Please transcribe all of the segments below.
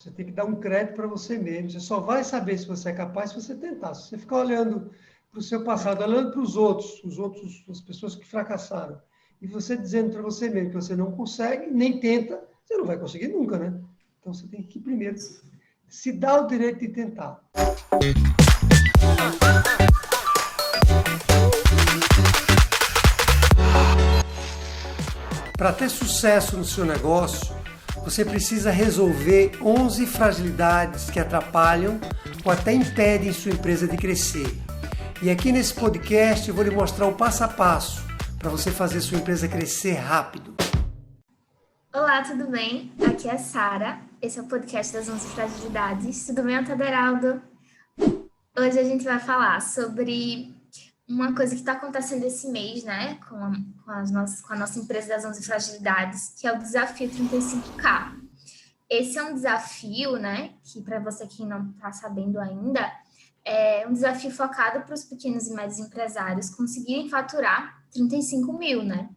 Você tem que dar um crédito para você mesmo. Você só vai saber se você é capaz se você tentar. Se você ficar olhando para o seu passado, olhando para os outros, as pessoas que fracassaram, e você dizendo para você mesmo que você não consegue, nem tenta, você não vai conseguir nunca, né? Então você tem que primeiro se dar o direito de tentar. Para ter sucesso no seu negócio, você precisa resolver 11 fragilidades que atrapalham ou até impedem sua empresa de crescer. E aqui nesse podcast eu vou lhe mostrar o passo a passo para você fazer sua empresa crescer rápido. Olá, tudo bem? Aqui é a Sara. Esse é o podcast das 11 fragilidades. Tudo bem, Taderaldo? Hoje a gente vai falar sobre uma coisa que está acontecendo esse mês, né? Com a nossa empresa das 11 fragilidades, que é o desafio 35K. Esse é um desafio, né? Que para você que não está sabendo ainda, é um desafio focado para os pequenos e médios empresários conseguirem faturar 35 mil, né?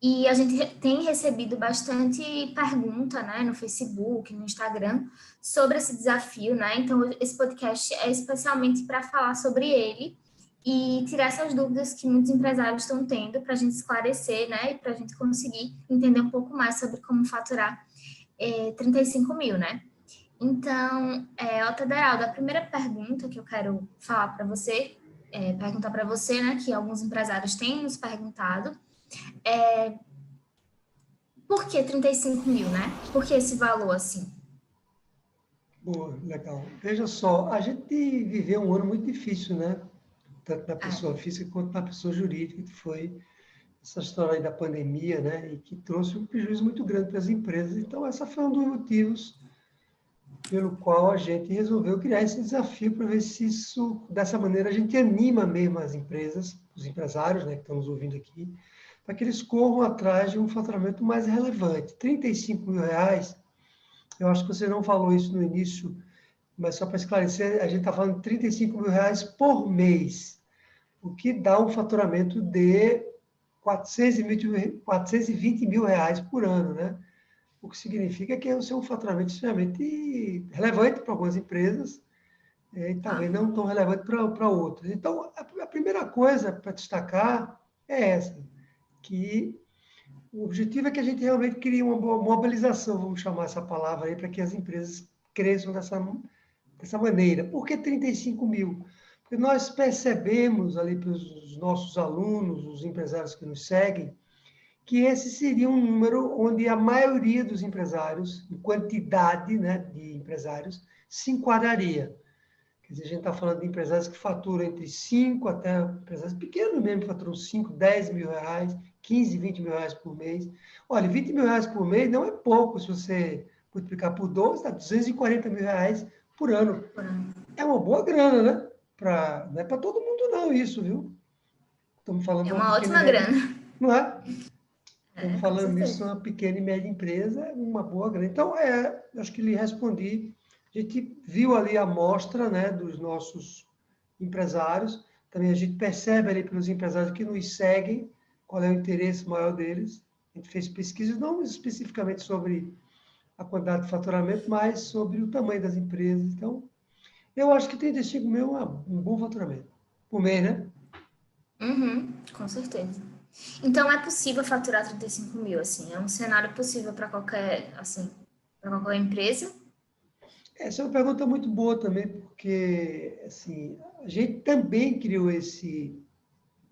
E a gente tem recebido bastante pergunta, né, no Facebook, no Instagram, sobre esse desafio, né? Então, esse podcast é especialmente para falar sobre ele e tirar essas dúvidas que muitos empresários estão tendo para a gente esclarecer, né? E para a gente conseguir entender um pouco mais sobre como faturar 35 mil, né? Então, Otaderaldo, a primeira pergunta que eu quero falar para você, perguntar para você, né, que alguns empresários têm nos perguntado, por que 35 mil, né? Por que esse valor assim? Boa, legal. Veja só, a gente viveu um ano muito difícil, né? Tanto na pessoa física quanto na pessoa jurídica, que foi essa história aí da pandemia, né? E que trouxe um prejuízo muito grande para as empresas. Então, essa foi um dos motivos pelo qual a gente resolveu criar esse desafio para ver se isso, dessa maneira, a gente anima mesmo as empresas, os empresários, né, que estão nos ouvindo aqui, para que eles corram atrás de um faturamento mais relevante. 35 mil reais, eu acho que você não falou isso no início, mas só para esclarecer, a gente está falando de 35 mil reais por mês, o que dá um faturamento de 420 mil reais por ano, né? O que significa que é um faturamento extremamente relevante para algumas empresas, e talvez não tão relevante para outras. Então, a primeira coisa para destacar é essa, que o objetivo é que a gente realmente crie uma boa mobilização, vamos chamar essa palavra aí, para que as empresas cresçam dessa maneira. Por que 35 mil? Porque nós percebemos ali pelos nossos alunos, os empresários que nos seguem, que esse seria um número onde a maioria dos empresários, em quantidade, né, de empresários, se enquadraria. Quer dizer, a gente está falando de empresários que faturam entre 5 até empresários pequenos mesmo, que faturam 5, 10 mil reais, 15, 20 mil reais por mês. Olha, 20 mil reais por mês não é pouco, se você multiplicar por 12, dá 240 mil reais por ano. É uma boa grana, né? Não é para todo mundo não isso, viu? Estamos falando É de uma uma pequena ótima e média, grana. não é? Estamos Com falando nisso, certeza. uma pequena e média empresa, uma boa grana. Então, acho que lhe respondi. A gente viu ali a amostra, né, dos nossos empresários. Também a gente percebe ali pelos empresários que nos seguem qual é o interesse maior deles. A gente fez pesquisas, não especificamente sobre a quantidade de faturamento, mas sobre o tamanho das empresas. Então, eu acho que 35 mil é um bom faturamento. Por mês, né? Com certeza. Então é possível faturar 35 mil, assim, é um cenário possível para qualquer, assim, para qualquer empresa. Essa é uma pergunta muito boa também, porque assim, a gente também criou esse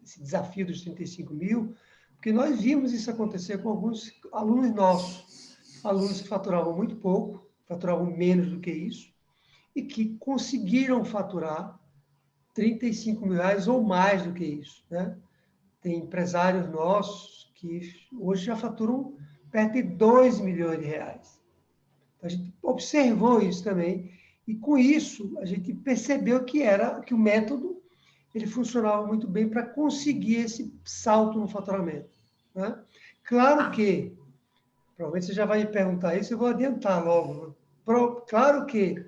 desafio dos 35 mil, porque nós vimos isso acontecer com alguns alunos nossos, alunos que faturavam muito pouco, faturavam menos do que isso, e que conseguiram faturar 35 mil reais ou mais do que isso, né? Tem empresários nossos que hoje já faturam perto de 2 milhões de reais. A gente observou isso também, e com isso a gente percebeu que o método ele funcionava muito bem para conseguir esse salto no faturamento, né? Claro que, provavelmente você já vai me perguntar isso, eu vou adiantar logo. Claro que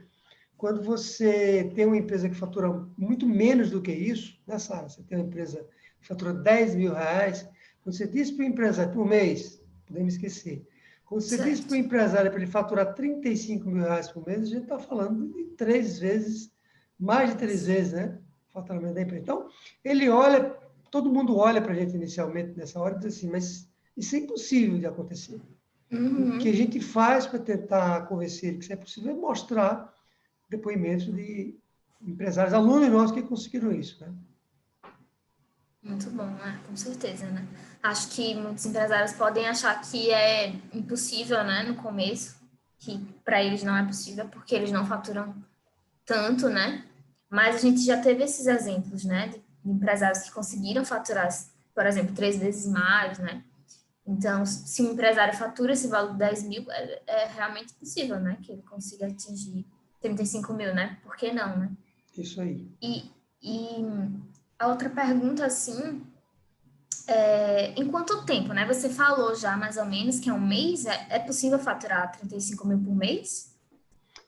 quando você tem uma empresa que fatura muito menos do que isso, né, Sara? Você tem uma empresa que fatura 10 mil reais, quando você diz para o empresário por mês, podemos esquecer, Quando você diz para o empresário para ele faturar R$ 35.000 por mês, a gente está falando de 3 vezes, mais de 3 vezes, né? O faturamento da empresa. Então, ele olha, todo mundo olha para a gente inicialmente nessa hora e diz assim, mas isso é impossível de acontecer. O que a gente faz para tentar convencer ele que isso é possível é mostrar depoimentos de empresários, alunos nossos que conseguiram isso, né? Muito bom, né? Com certeza, né? Acho que muitos empresários podem achar que é impossível, né? No começo, que para eles não é possível porque eles não faturam tanto, né? Mas a gente já teve esses exemplos, né? De empresários que conseguiram faturar, por exemplo, 3 vezes mais, né? Então, se um empresário fatura esse valor de 10 mil, é realmente possível, né? Que ele consiga atingir 35 mil, né? Por que não, né? Isso aí. E a outra pergunta, assim, em quanto tempo, né? Você falou já mais ou menos que é um mês, é possível faturar 35 mil por mês?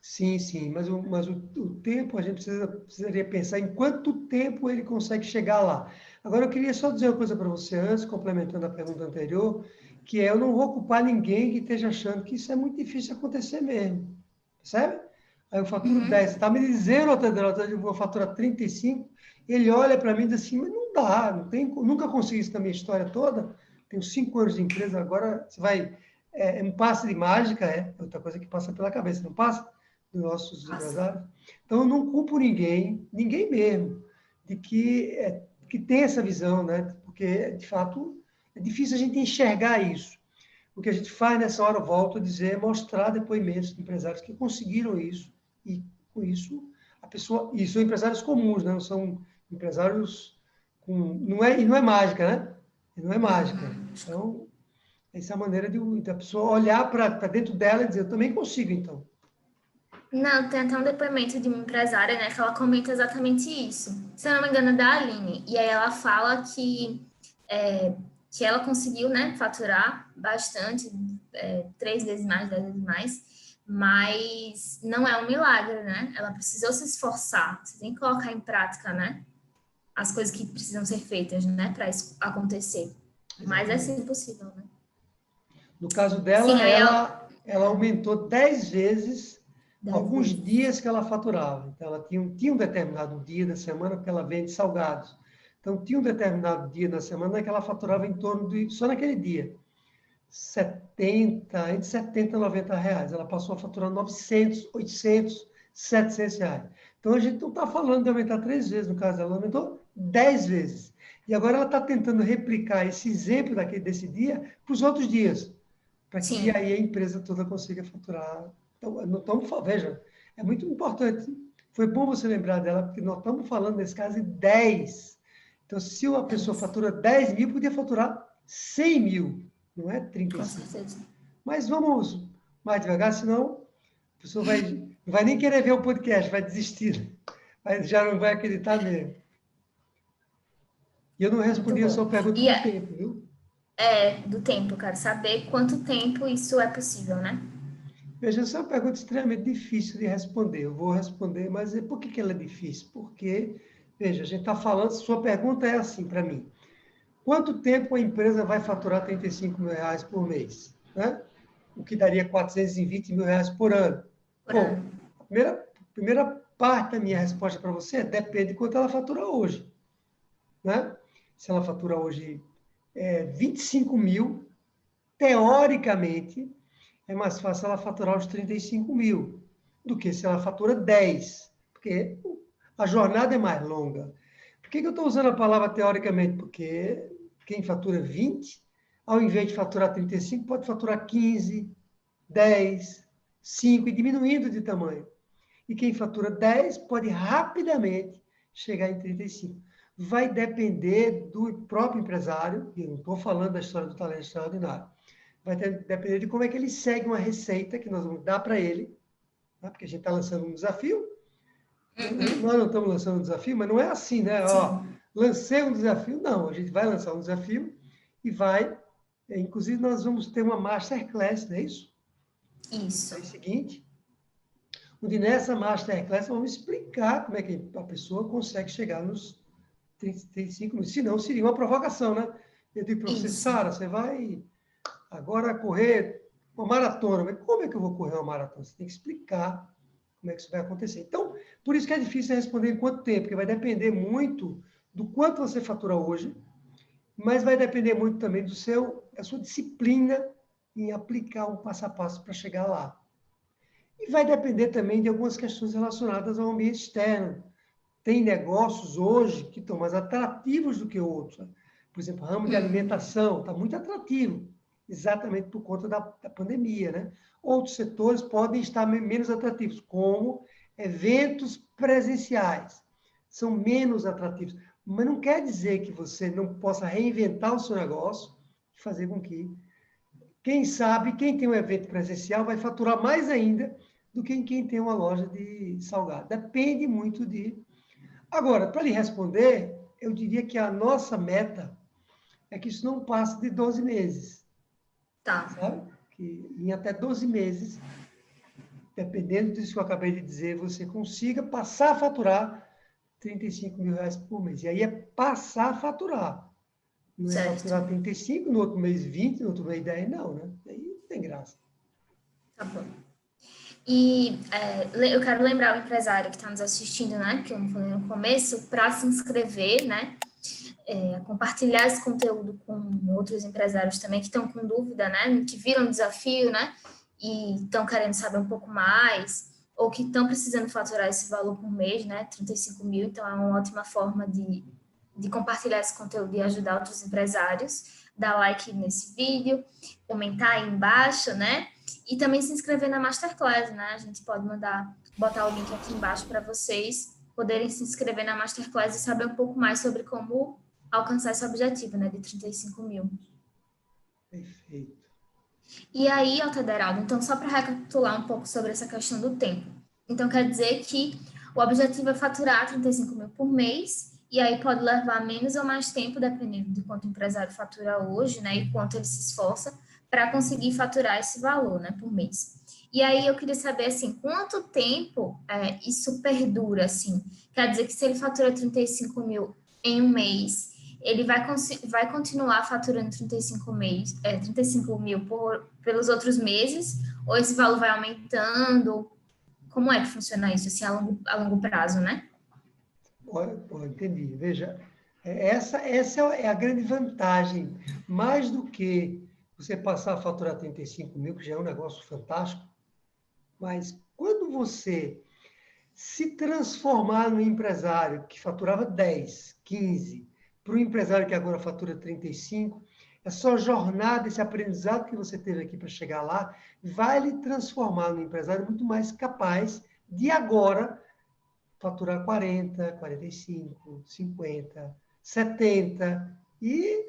Sim, sim, mas o tempo, a gente precisaria pensar em quanto tempo ele consegue chegar lá. Agora, eu queria só dizer uma coisa para você antes, complementando a pergunta anterior, que é, eu não vou culpar ninguém que esteja achando que isso é muito difícil acontecer mesmo, percebe? Aí eu faturo 10, você está me dizendo, Otadela, que eu vou faturar 35, ele olha para mim e diz assim, mas não dá, não tem, nunca consegui isso na minha história toda, tenho 5 anos de empresa, agora você vai, é um passe de mágica, é outra coisa que passa pela cabeça, não passa? Dos nossos empresários. Então, eu não culpo ninguém, ninguém mesmo, de que tem essa visão, né? Porque, de fato, é difícil a gente enxergar isso. O que a gente faz nessa hora, eu volto a dizer, é mostrar depoimentos de empresários que conseguiram isso, e com isso, a pessoa. E são empresários comuns, né? Não são empresários com. E não é mágica, né? E não é mágica. Então, essa é a maneira da pessoa olhar para dentro dela e dizer, eu também consigo, então. Não, tem até um depoimento de uma empresária, né, que ela comenta exatamente isso. Se eu não me engano, é da Aline. E aí ela fala que ela conseguiu, né, faturar bastante, 3 vezes mais, 10 vezes mais, mas não é um milagre, né? Ela precisou se esforçar, você tem que colocar em prática, né, as coisas que precisam ser feitas, né, para isso acontecer. Mas é Exatamente. sim possível, né? No caso Sim, dela, aí ela... ela aumentou 10 vezes 10 alguns vezes. dias que ela faturava. Então, ela tinha um determinado dia da semana, porque ela vende salgados. Então, tinha um determinado dia da semana que ela faturava em torno de, só naquele dia, entre 70 e 90 reais. Ela passou a faturar 900, 800, 700 reais. Então, a gente não está falando de aumentar 3 vezes, no caso dela, ela aumentou 10 vezes. E agora ela está tentando replicar esse exemplo desse dia para os outros dias, para que Sim, aí a empresa toda consiga faturar. Então, veja, é muito importante. Foi bom você lembrar dela, porque nós estamos falando, nesse caso, de 10. Então, se uma é pessoa isso. fatura 10 mil, podia faturar 100 mil, não é Com 35. certeza. Mas vamos mais devagar, senão a pessoa não vai nem querer ver o podcast, vai desistir. Mas já não vai acreditar mesmo. E eu não Muito respondi a bom. sua pergunta E do tempo, viu? do tempo, eu quero saber quanto tempo isso é possível, né? Veja, essa é uma pergunta extremamente difícil de responder. Eu vou responder, mas por que ela é difícil? Porque, veja, a gente está falando, sua pergunta é assim para mim. Quanto tempo a empresa vai faturar 35 mil reais por mês? Né? O que daria 420 mil reais por ano. Por ano. Bom, a primeira parte da minha resposta para você é depende de quanto ela fatura hoje. Né? Se ela fatura hoje 25 mil, teoricamente, é mais fácil ela faturar os 35 mil do que se ela fatura 10, porque a jornada é mais longa. Por que eu estou usando a palavra teoricamente? Porque quem fatura 20, ao invés de faturar 35, pode faturar 15, 10, 5 e diminuindo de tamanho. E quem fatura 10 pode rapidamente chegar em 35. Vai depender do próprio empresário, e eu não estou falando da história do talento extraordinário, vai depender de como é que ele segue uma receita que nós vamos dar para ele, né? Porque a gente está lançando um desafio. Nós não estamos lançando um desafio, mas não é assim, né? Ó, Sim, lancei um desafio, não. A gente vai lançar um desafio e vai. Inclusive, nós vamos ter uma masterclass, não é isso? No isso. mês seguinte, onde nessa masterclass vamos explicar como é que a pessoa consegue chegar nos 35 minutos. Se não, seria uma provocação, né? Eu digo para você, Isso. Sara, você vai agora correr uma maratona. Mas como é que eu vou correr uma maratona? Você tem que explicar como é que isso vai acontecer. Então, por isso que é difícil responder em quanto tempo, porque vai depender muito do quanto você fatura hoje, mas vai depender muito também da sua disciplina em aplicar um passo a passo para chegar lá. E vai depender também de algumas questões relacionadas ao ambiente externo. Tem negócios hoje que estão mais atrativos do que outros. Por exemplo, o ramo de alimentação está muito atrativo, exatamente por conta da pandemia, né? Outros setores podem estar menos atrativos, como eventos presenciais. São menos atrativos. Mas não quer dizer que você não possa reinventar o seu negócio e fazer com que, quem sabe, quem tem um evento presencial vai faturar mais ainda do que quem tem uma loja de salgado. Depende muito de... Agora, para lhe responder, eu diria que a nossa meta é que isso não passe de 12 meses. Tá. Sabe? Que em até 12 meses, dependendo disso que eu acabei de dizer, você consiga passar a faturar R$ 35.000 por mês. E aí é passar a faturar. Não é Certo. faturar 35, no outro mês 20, no outro mês 10, não, né? Aí não tem graça. Tá bom. E eu quero lembrar o empresário que está nos assistindo, né, que eu não falei no começo, para se inscrever, né, compartilhar esse conteúdo com outros empresários também que estão com dúvida, né, que viram o desafio, né, e estão querendo saber um pouco mais, ou que estão precisando faturar esse valor por mês, né, 35 mil, então é uma ótima forma de compartilhar esse conteúdo e ajudar outros empresários. Dar like nesse vídeo, comentar aí embaixo, né, e também se inscrever na Masterclass, né? A gente pode botar o link aqui embaixo para vocês poderem se inscrever na Masterclass e saber um pouco mais sobre como alcançar esse objetivo, né? De 35 mil. Perfeito. E aí, Altaderaldo, então só para recapitular um pouco sobre essa questão do tempo. Então, quer dizer que o objetivo é faturar 35 mil por mês, e aí pode levar menos ou mais tempo, dependendo de quanto o empresário fatura hoje, né? E quanto ele se esforça para conseguir faturar esse valor, né, por mês. E aí eu queria saber, assim, quanto tempo isso perdura, assim? Quer dizer que se ele fatura 35 mil em um mês, ele vai continuar faturando 35 mil pelos outros meses, ou esse valor vai aumentando? Como é que funciona isso, assim, a longo prazo, né? Entendi. Veja, essa é a grande vantagem. Mais do que você passar a faturar 35 mil, que já é um negócio fantástico, mas quando você se transformar no empresário que faturava 10, 15, para o empresário que agora fatura 35, essa jornada, esse aprendizado que você teve aqui para chegar lá, vai lhe transformar no empresário muito mais capaz de agora faturar 40, 45, 50, 70 e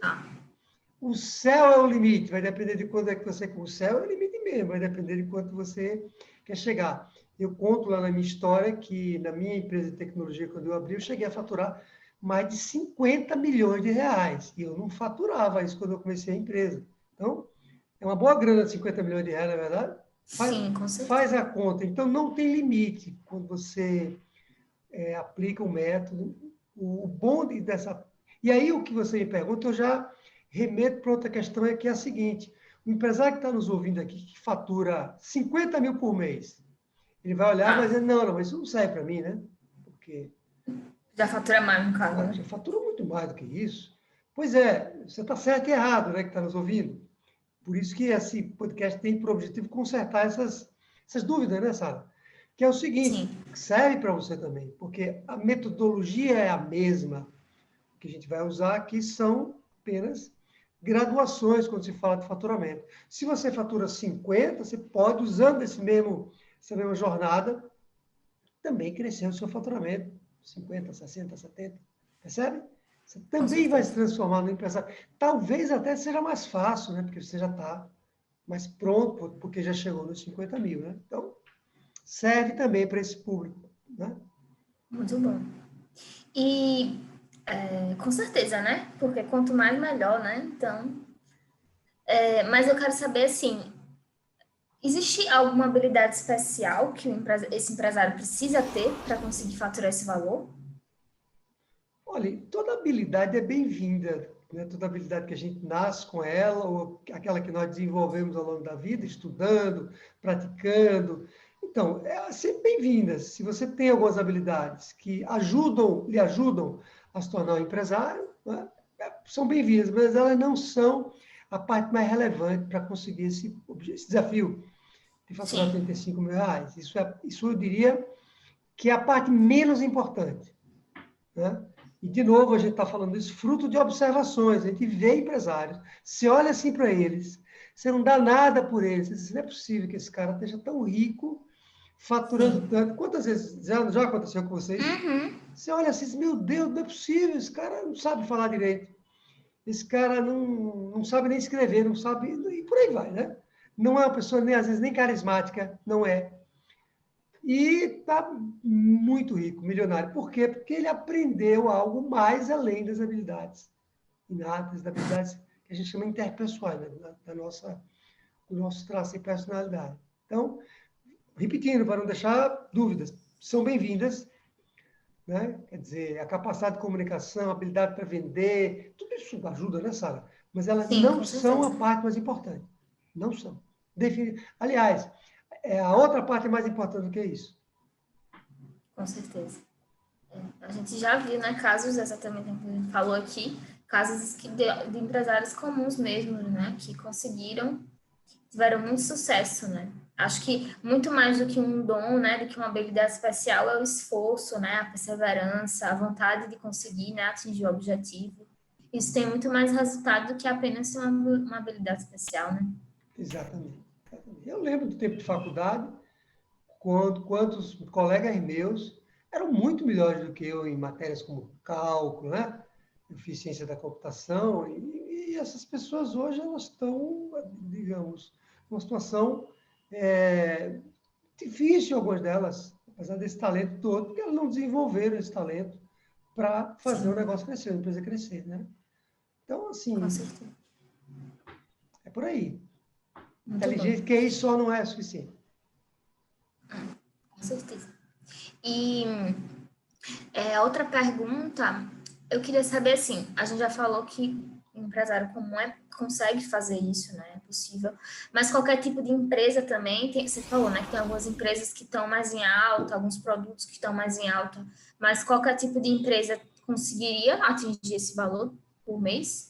o céu é o limite, vai depender de quando é que você... O céu é o limite mesmo, vai depender de quanto você quer chegar. Eu conto lá na minha história que na minha empresa de tecnologia, quando eu abri, eu cheguei a faturar mais de 50 milhões de reais. E eu não faturava isso quando eu comecei a empresa. Então, é uma boa grana, 50 milhões de reais, não é verdade? Sim, com certeza. Faz a conta. Então, não tem limite quando você aplica o método. O bom dessa... E aí, o que você me pergunta, eu já remeto para outra questão, que é a seguinte. O empresário que está nos ouvindo aqui, que fatura 50 mil por mês, ele vai olhar e vai dizer, não, mas isso não serve para mim, né? Porque... Já fatura mais, no caso, né? Já fatura muito mais do que isso. Pois é, você está certo e errado, né, que está nos ouvindo. Por isso que esse podcast tem por objetivo consertar essas dúvidas, né, Sara? Que é o seguinte, Sim. serve para você também, porque a metodologia é a mesma que a gente vai usar, que são apenas graduações quando se fala de faturamento. Se você fatura 50, você pode, usando essa mesma jornada, também crescer o seu faturamento, 50, 60, 70, percebe? Você também vai se transformar no empresário. Talvez até seja mais fácil, né? Porque você já está mais pronto, porque já chegou nos 50 mil, né? Então, serve também para esse público, né? Muito bom. E, com certeza, né? Porque quanto mais, melhor, né? Então, mas eu quero saber, assim, existe alguma habilidade especial que esse empresário precisa ter para conseguir faturar esse valor? Olha, toda habilidade é bem-vinda. não é toda habilidade que a gente nasce com ela, ou aquela que nós desenvolvemos ao longo da vida, estudando, praticando. Então, é sempre bem-vindas. Se você tem algumas habilidades que lhe ajudam a se tornar um empresário, né, são bem-vindas, mas elas não são a parte mais relevante para conseguir esse desafio de faturar Sim. 35 mil reais. Isso eu diria que é a parte menos importante, né? E, de novo, a gente está falando isso fruto de observações. A gente vê empresários, você olha assim para eles, você não dá nada por eles. Você diz, não é possível que esse cara esteja tão rico, faturando Sim. tanto. Quantas vezes já aconteceu com vocês? Uhum. Você olha assim, meu Deus, não é possível, esse cara não sabe falar direito. Esse cara não sabe nem escrever, não sabe... E por aí vai, né? Não é uma pessoa, nem às vezes, nem carismática, não é. E está muito rico, milionário. Por quê? Porque ele aprendeu algo mais além das habilidades inatas, das habilidades que a gente chama interpessoais, né? Do nosso traço e personalidade. Então, repetindo, para não deixar dúvidas, são bem-vindas, né? Quer dizer, a capacidade de comunicação, a habilidade para vender, tudo isso ajuda, né, Sara? Mas elas Sim, não com são a certeza. parte mais importante. Não são. Aliás, a outra parte é mais importante do que isso. Com certeza. A gente já viu, né, casos, exatamente como a gente falou aqui, casos de empresários comuns mesmo, né, que conseguiram, tiveram muito sucesso, né. Acho que muito mais do que um dom, né, do que uma habilidade especial é o esforço, né, a perseverança, a vontade de conseguir, né, atingir o objetivo. Isso tem muito mais resultado do que apenas ser uma habilidade especial, né. Exatamente. Eu lembro do tempo de faculdade, quantos colegas meus eram muito melhores do que eu em matérias como cálculo, né? Eficiência da computação, e essas pessoas hoje elas estão, digamos, numa situação difícil, algumas delas, apesar desse talento todo, porque elas não desenvolveram esse talento para fazer o Sim, negócio crescer, a empresa crescer, né? Então, com assim, certeza. é por aí. Muito bom, Inteligente, QI só não é suficiente. com certeza. E outra pergunta, eu queria saber assim, a gente já falou que o empresário comum consegue fazer isso, né? É possível. Mas qualquer tipo de empresa também, você falou, né? Que tem algumas empresas que estão mais em alta, alguns produtos que estão mais em alta, mas qualquer tipo de empresa conseguiria atingir esse valor por mês?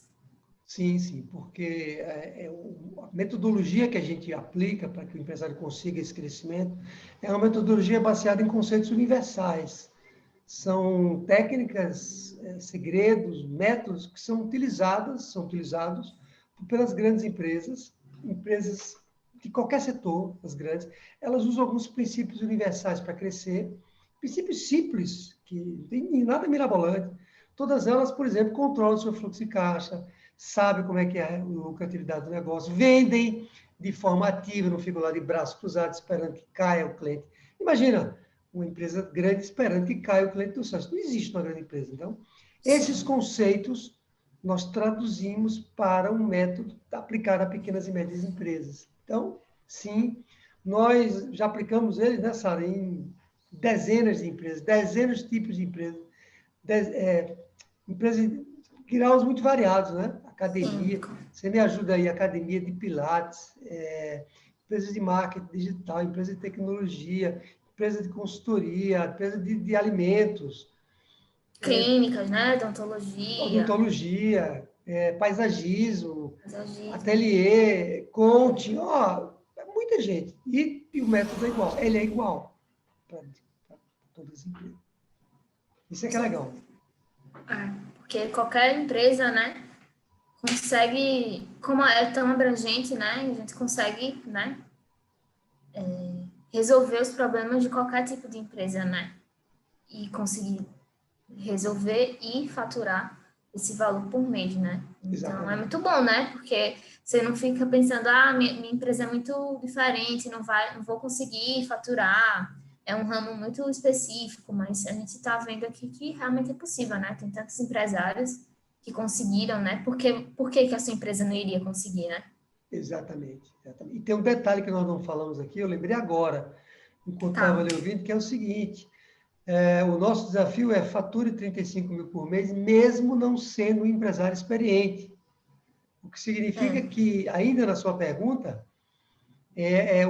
Sim, sim, porque a metodologia que a gente aplica para que o empresário consiga esse crescimento é uma metodologia baseada em conceitos universais. São técnicas, segredos, métodos que são utilizados pelas grandes empresas, empresas de qualquer setor, as grandes, elas usam alguns princípios universais para crescer, princípios simples, que não tem nada mirabolante. Todas elas, por exemplo, controlam o seu fluxo de caixa, sabem como é que é a lucratividade do negócio, vendem de forma ativa, não ficam lá de braços cruzados esperando que caia o cliente. Imagina, uma empresa grande esperando que caia o cliente do sócio. Não existe uma grande empresa. Então, esses Sim, conceitos nós traduzimos para um método aplicado a pequenas e médias empresas. Então, sim, nós já aplicamos ele, né, Sara, em dezenas de empresas, dezenas de tipos de empresas, empresas de graus muito variados, né? sim, Academia, você me ajuda aí, academia de pilates, empresas de marketing digital, empresa de tecnologia, empresa de consultoria, empresa de alimentos, clínicas, né? Odontologia, odontologia, paisagismo, paisagismo. ateliê, coaching, ó, é muita gente. E o método é igual, ele é igual para todas as empresas. Isso é Com que é legal. certeza. Porque qualquer empresa, né, consegue, como é tão abrangente, né, a gente consegue, né, resolver os problemas de qualquer tipo de empresa, né, e conseguir resolver e faturar esse valor por mês, né. Então, é Exatamente. muito bom, né, porque você não fica pensando, minha empresa é muito diferente, não vou conseguir faturar, é um ramo muito específico, mas a gente está vendo aqui que realmente é possível, né, tem tantos empresários que conseguiram, né, por que a sua empresa não iria conseguir, né? Exatamente, exatamente. E tem um detalhe que nós não falamos aqui, eu lembrei agora, enquanto estava Tá, ali ouvindo, que é o seguinte: O nosso desafio é fature 35 mil por mês, mesmo não sendo um empresário experiente. O que significa que, ainda na sua pergunta,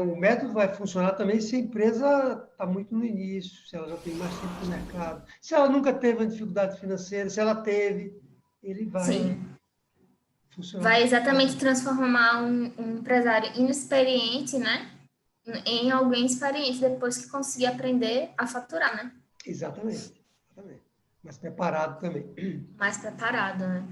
o método vai funcionar também se a empresa está muito no início, se ela já tem mais tempo no mercado, se ela nunca teve uma dificuldade financeira, se ela teve, ele vai Sim. funcionar. Vai exatamente transformar um empresário inexperiente, né, em alguém experiente depois que conseguir aprender a faturar, né? Exatamente. Mas preparado também. Mais preparado, né?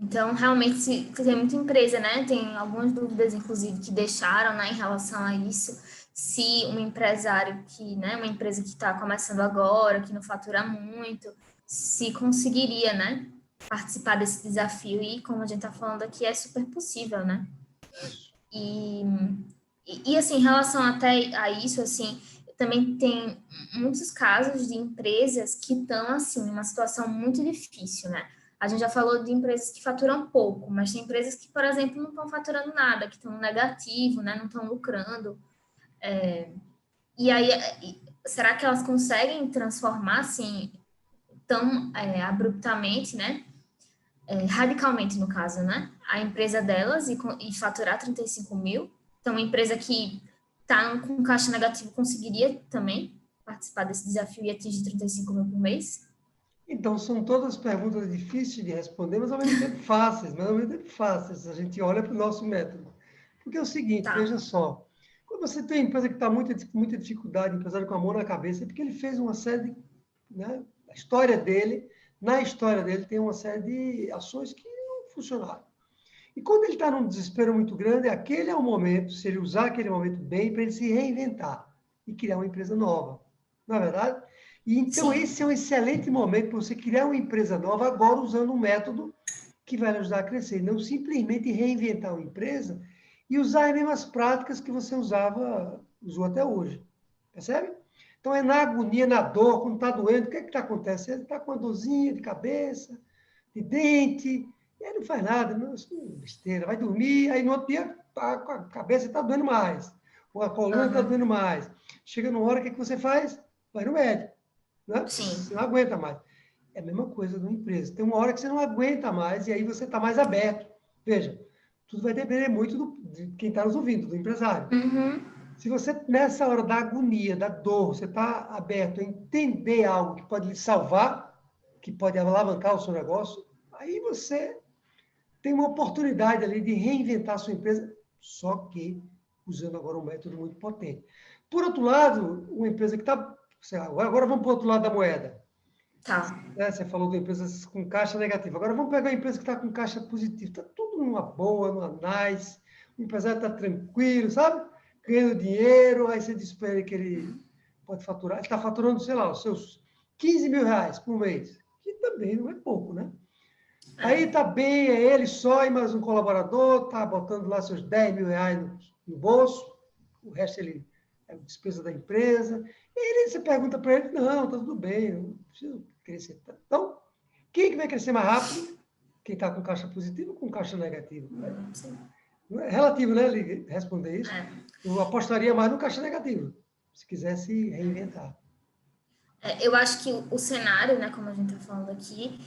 Então, realmente, tem muita empresa, né? Tem algumas dúvidas, inclusive, que deixaram, né, em relação a isso. Se um empresário que, né, uma empresa que está começando agora, que não fatura muito, se conseguiria, né, participar desse desafio. E, como a gente está falando aqui, é super possível, né? Isso. E assim, em relação até a isso, assim, também tem muitos casos de empresas que estão, assim, numa situação muito difícil, né? A gente já falou de empresas que faturam pouco, mas tem empresas que, por exemplo, não estão faturando nada, que estão no negativo, né? Não estão lucrando. E aí, será que elas conseguem transformar, assim, tão abruptamente, né? Radicalmente, no caso, né? A empresa delas e faturar 35 mil? Então, uma empresa que está com caixa negativo conseguiria também participar desse desafio e atingir 35 mil por mês? Então, são todas perguntas difíceis de responder, mas ao mesmo tempo fáceis, A gente olha para o nosso método. Porque é o seguinte, Tá. veja só, quando você tem uma empresa que está com muita dificuldade, empresário com a mão na cabeça, é porque ele fez uma série de, né, na história dele tem uma série de ações que não funcionaram. E quando ele está num desespero muito grande, aquele é o momento, se ele usar aquele momento bem, para ele se reinventar e criar uma empresa nova. Não é verdade? E então Sim. esse é um excelente momento para você criar uma empresa nova, agora usando um método que vai lhe ajudar a crescer. Não simplesmente reinventar uma empresa e usar as mesmas práticas que você usou até hoje. Percebe? Então é na agonia, na dor, quando está doendo, o que é que está acontecendo? Ele está com uma dorzinha de cabeça, de dente, e aí não faz nada, não, isso é besteira, vai dormir, aí no outro dia a cabeça está doendo mais, ou a coluna está doendo mais. Chega numa hora, o que, é que você faz? Vai no médico, né? Sim. Você não aguenta mais. É a mesma coisa numa empresa. Tem uma hora que você não aguenta mais e aí você está mais aberto. Veja, tudo vai depender muito de quem está nos ouvindo, do empresário. Uhum. Se você, nessa hora da agonia, da dor, você está aberto a entender algo que pode lhe salvar, que pode alavancar o seu negócio, aí você tem uma oportunidade ali de reinventar a sua empresa, só que usando agora um método muito potente. Por outro lado, uma empresa que está... Agora vamos para o outro lado da moeda. Tá. Você falou de empresas com caixa negativa. Agora vamos pegar a empresa que está com caixa positivo. Está tudo numa boa, numa nice. O empresário está tranquilo, sabe? Ganhando dinheiro. Aí você diz para ele que ele pode faturar. Ele está faturando, sei lá, os seus 15 mil reais por mês. Que também não é pouco, né? Aí está bem, é ele só e mais um colaborador. Está botando lá seus 10 mil reais no bolso. O resto ele é despesa da empresa. E aí você pergunta para ele, não, está tudo bem, eu não preciso crescer. Então, quem que vai crescer mais rápido? Quem está com caixa positiva ou com caixa negativa? É relativo, né, responder isso. Eu apostaria mais no caixa negativo, se quisesse reinventar. Eu acho que o cenário, né, como a gente está falando aqui,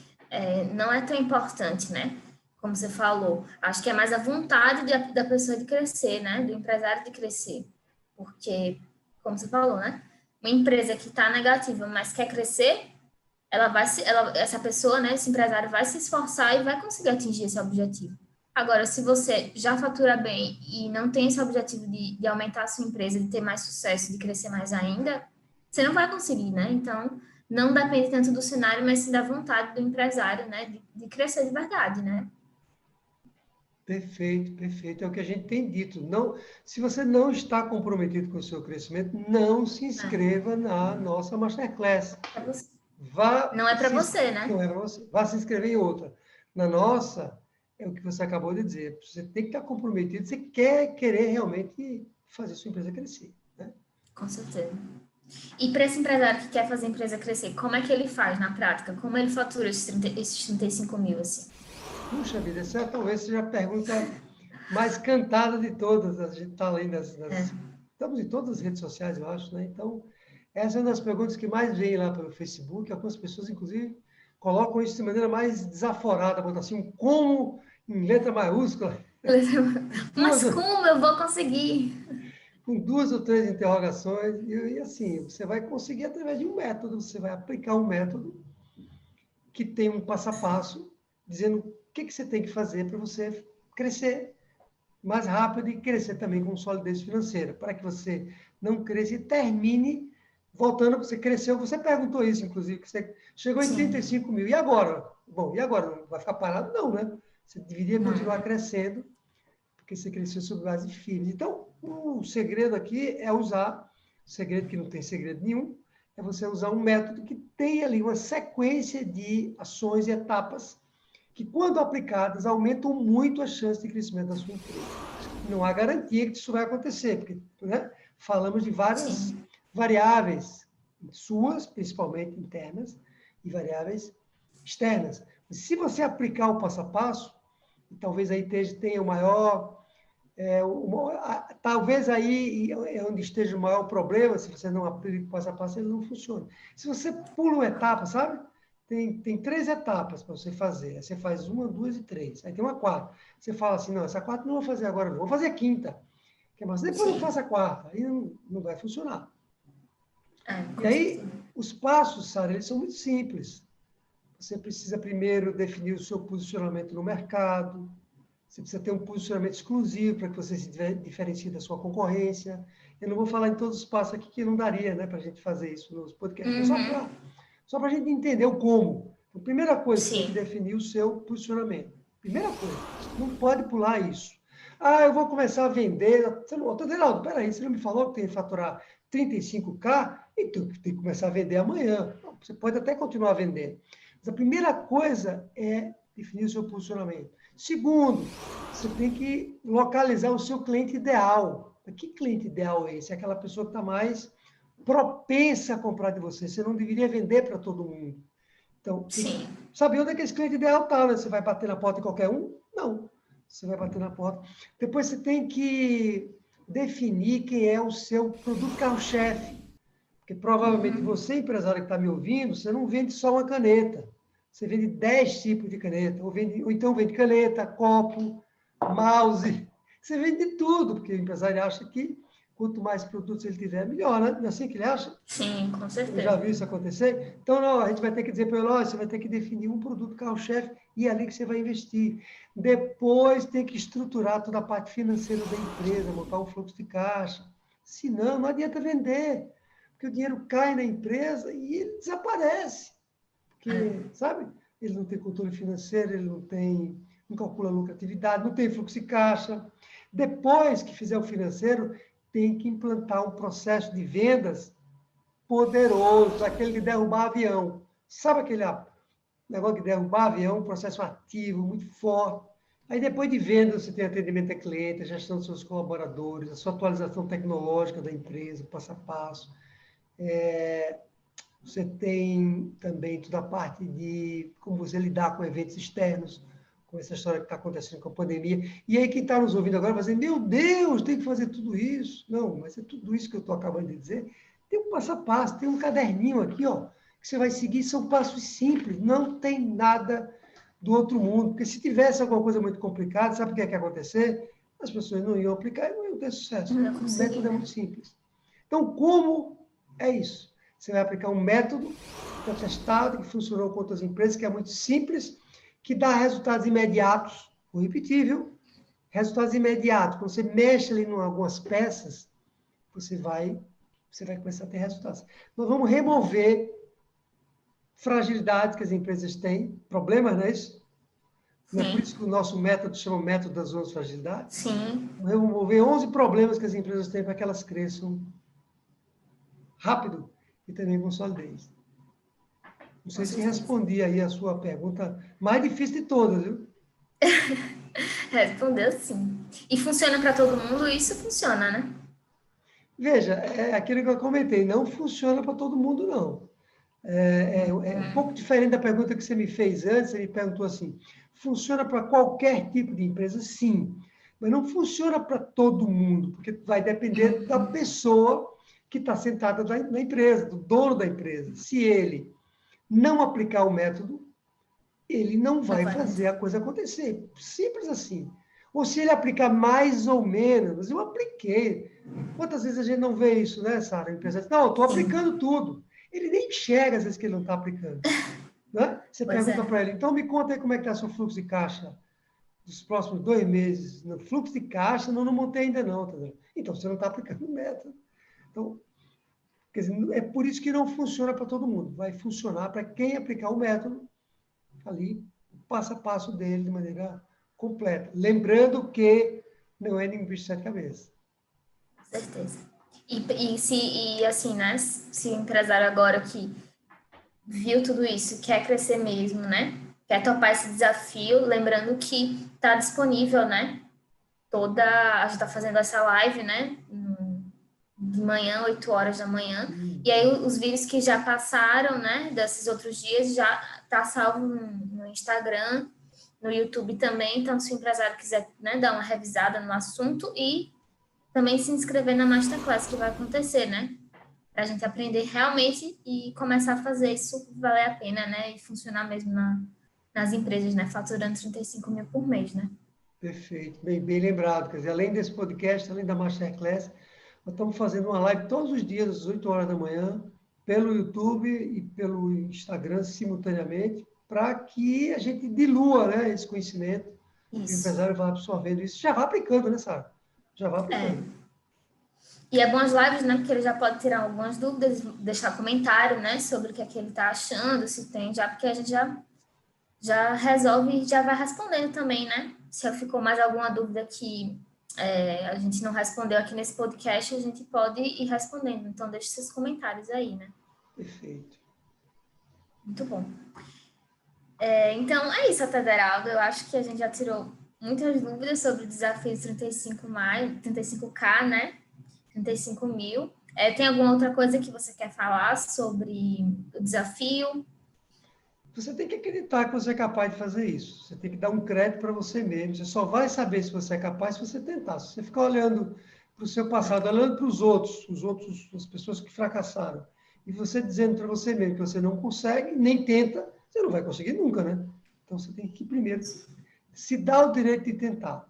não é tão importante, né? Como você falou. Acho que é mais a vontade da pessoa de crescer, né? Do empresário de crescer. Porque, como você falou, né? Uma empresa que está negativa, mas quer crescer, essa pessoa, né? Esse empresário vai se esforçar e vai conseguir atingir esse objetivo. Agora, se você já fatura bem e não tem esse objetivo de aumentar a sua empresa, de ter mais sucesso, de crescer mais ainda, você não vai conseguir, né? Então, não depende tanto do cenário, mas sim da vontade do empresário, né? De crescer de verdade, né? Perfeito, perfeito. É o que a gente tem dito. Não, se você não está comprometido com o seu crescimento, não se inscreva na nossa Masterclass. Não é para você, né? Não é para você. Vá se inscrever em outra. Na nossa, é o que você acabou de dizer. Você tem que estar comprometido, você querer realmente fazer sua empresa crescer. Né? Com certeza. E para esse empresário que quer fazer a empresa crescer, como é que ele faz na prática? Como ele fatura esses 35 mil, assim? Puxa vida, essa talvez seja a pergunta mais cantada de todas. A gente está além estamos em todas as redes sociais, eu acho, né? Então, Essa é uma das perguntas que mais vem lá pelo Facebook. Algumas pessoas, inclusive, colocam isso de maneira mais desaforada, botam assim, um como em letra maiúscula. Mas como eu vou conseguir? Com 2 ou 3 interrogações. E assim, você vai conseguir através de um método. Você vai aplicar um método que tem um passo a passo, dizendo o que você tem que fazer para você crescer mais rápido e crescer também com solidez financeira, para que você não cresça e termine voltando, você cresceu, você perguntou isso, inclusive, que você chegou em 35 mil, e agora? Bom, e agora? Não vai ficar parado? Não, né? Você deveria continuar crescendo, porque você cresceu sobre base firme. Então, o segredo aqui é usar, segredo que não tem segredo nenhum, é você usar um método que tem ali uma sequência de ações e etapas que, quando aplicadas, aumentam muito a chance de crescimento da sua empresa. Não há garantia que isso vai acontecer, porque, né, falamos de várias variáveis, suas, principalmente internas, e variáveis externas. Mas se você aplicar o passo a passo, e talvez aí tenha o maior... talvez aí é onde esteja o maior problema, se você não aplica o passo a passo, ele não funciona. Se você pula uma etapa, sabe? Tem 3 etapas para você fazer. Aí você faz 1, 2 e 3. Aí tem uma 4. Você fala assim, não, essa 4 não vou fazer agora, não. Vou fazer a 5ª. Mas depois eu faço a 4ª. Aí não vai funcionar. E aí, os passos, Sara, eles são muito simples. Você precisa primeiro definir o seu posicionamento no mercado. Você precisa ter um posicionamento exclusivo para que você se diferencie da sua concorrência. Eu não vou falar em todos os passos aqui, que não daria, né, para a gente fazer isso nos podcasts. Só para a gente entender o como. Então, primeira coisa, você tem que definir o seu posicionamento. Primeira coisa, não pode pular isso. Eu vou começar a vender. Adelaldo, peraí, você não me falou que tem que faturar 35K? Então, tem que começar a vender amanhã. Você pode até continuar vendendo. Mas a primeira coisa é definir o seu posicionamento. Segundo, você tem que localizar o seu cliente ideal. Que cliente ideal é esse? É aquela pessoa que está mais propensa a comprar de você. Você não deveria vender para todo mundo. Então, saber onde é que esse cliente ideal está, né? Você vai bater na porta de qualquer um? Não. Você vai bater na porta. Depois você tem que definir quem é o seu produto carro-chefe. Porque provavelmente você, empresário que está me ouvindo, você não vende só uma caneta. Você vende 10 tipos de caneta. Ou então vende caneta, copo, mouse. Você vende tudo, porque o empresário acha que quanto mais produtos ele tiver, melhor, né? Não é assim que ele acha? Sim, com certeza. Eu já vi isso acontecer? Então, não, a gente vai ter que dizer para ele, você vai ter que definir um produto carro-chefe e é ali que você vai investir. Depois tem que estruturar toda a parte financeira da empresa, montar um fluxo de caixa. Senão, não adianta vender, porque o dinheiro cai na empresa e ele desaparece. Porque, sabe, ele não tem controle financeiro, ele não calcula a lucratividade, não tem fluxo de caixa. Depois que fizer o financeiro, tem que implantar um processo de vendas poderoso, aquele de derrubar avião. Sabe aquele negócio de derrubar avião, um processo ativo, muito forte. Aí, depois de venda, você tem atendimento a cliente, a gestão dos seus colaboradores, a sua atualização tecnológica da empresa, passo a passo. Você tem também toda a parte de como você lidar com eventos externos, com essa história que está acontecendo com a pandemia. E aí, quem está nos ouvindo agora vai dizer, meu Deus, tem que fazer tudo isso. Não, mas é tudo isso que eu estou acabando de dizer. Tem um passo a passo, tem um caderninho aqui, ó, que você vai seguir, são passos simples, não tem nada do outro mundo. Porque se tivesse alguma coisa muito complicada, sabe o que é que ia acontecer? As pessoas não iam aplicar e não iam ter sucesso. O método é muito simples. Então, como é isso? Você vai aplicar um método que é testado, que funcionou com outras empresas, que é muito simples, que dá resultados imediatos. Vou repetir, viu? Resultados imediatos. Quando você mexe ali em algumas peças, você vai começar a ter resultados. Nós vamos remover fragilidades que as empresas têm, problemas, não é isso? Não é por isso que o nosso método chama método das 11 fragilidades? Sim. Vamos remover 11 problemas que as empresas têm para que elas cresçam rápido e também com solidez. Não sei se respondi aí a sua pergunta mais difícil de todas, viu? Respondeu sim. E funciona para todo mundo? Isso funciona, né? Veja, é aquilo que eu comentei, não funciona para todo mundo, não. É um pouco diferente da pergunta que você me fez antes, você me perguntou assim, funciona para qualquer tipo de empresa? Sim, mas não funciona para todo mundo, porque vai depender da pessoa que está sentada na empresa, do dono da empresa. Se ele não aplicar o método, ele não vai fazer a coisa acontecer. Simples assim. Ou se ele aplicar mais ou menos, eu apliquei. Quantas vezes a gente não vê isso, né, Sara? Não, estou aplicando tudo. Ele nem enxerga, às vezes, que ele não está aplicando. Né? Você pergunta para ele, então me conta aí como é que está seu fluxo de caixa dos próximos 2 meses. No fluxo de caixa, não montei ainda não. Tá vendo? Então, você não está aplicando o método. Então, quer dizer, é por isso que não funciona para todo mundo. Vai funcionar para quem aplicar o método ali, passo a passo dele, de maneira completa. Lembrando que não é nenhum bicho de 7 cabeças. Com certeza. E assim, né? Se o empresário agora que viu tudo isso, quer crescer mesmo, né? Quer topar esse desafio, lembrando que está disponível, né? A gente está fazendo essa live, né? De manhã, 8 horas da manhã. E aí os vídeos que já passaram, né? Desses outros dias, já tá salvo no Instagram, no YouTube também. Então, se o empresário quiser, né, dar uma revisada no assunto e também se inscrever na Masterclass que vai acontecer, né? Para a gente aprender realmente e começar a fazer isso valer a pena, né? E funcionar mesmo nas empresas, né? Faturando 35 mil por mês, né? Perfeito, bem lembrado. Quer dizer, além desse podcast, além da Masterclass, nós estamos fazendo uma live todos os dias, às 8 horas da manhã, pelo YouTube e pelo Instagram, simultaneamente, para que a gente dilua, né, esse conhecimento. Isso. O empresário vai absorvendo isso. Já vai aplicando, né, Sara? Já vai aplicando. E é bom as lives, né? Porque ele já pode tirar algumas dúvidas, deixar comentário, né? Sobre o que é que ele está achando, se tem já, porque a gente já resolve e já vai respondendo também, né? Se ficou mais alguma dúvida que a gente não respondeu aqui nesse podcast, a gente pode ir respondendo. Então, deixe seus comentários aí, né? Perfeito. Muito bom. Então, é isso, Ataderaldo. Eu acho que a gente já tirou muitas dúvidas sobre o desafio 35K, né? 35 mil. Tem alguma outra coisa que você quer falar sobre o desafio? Você tem que acreditar que você é capaz de fazer isso. Você tem que dar um crédito para você mesmo. Você só vai saber se você é capaz se você tentar. Se você ficar olhando para o seu passado, olhando para os outros, as pessoas que fracassaram, e você dizendo para você mesmo que você não consegue, nem tenta, você não vai conseguir nunca, né? Então, você tem que primeiro se dar o direito de tentar.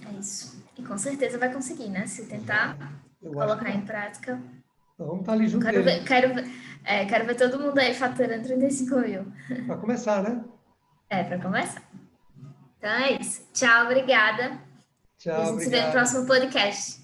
É isso. E com certeza vai conseguir, né? Se tentar colocar em prática. Então, vamos estar ali junto dele. Quero ver todo mundo aí faturando 35 mil. Para começar, né? Para começar. Então é isso. Tchau, obrigada. Tchau, e a gente se vê no próximo podcast.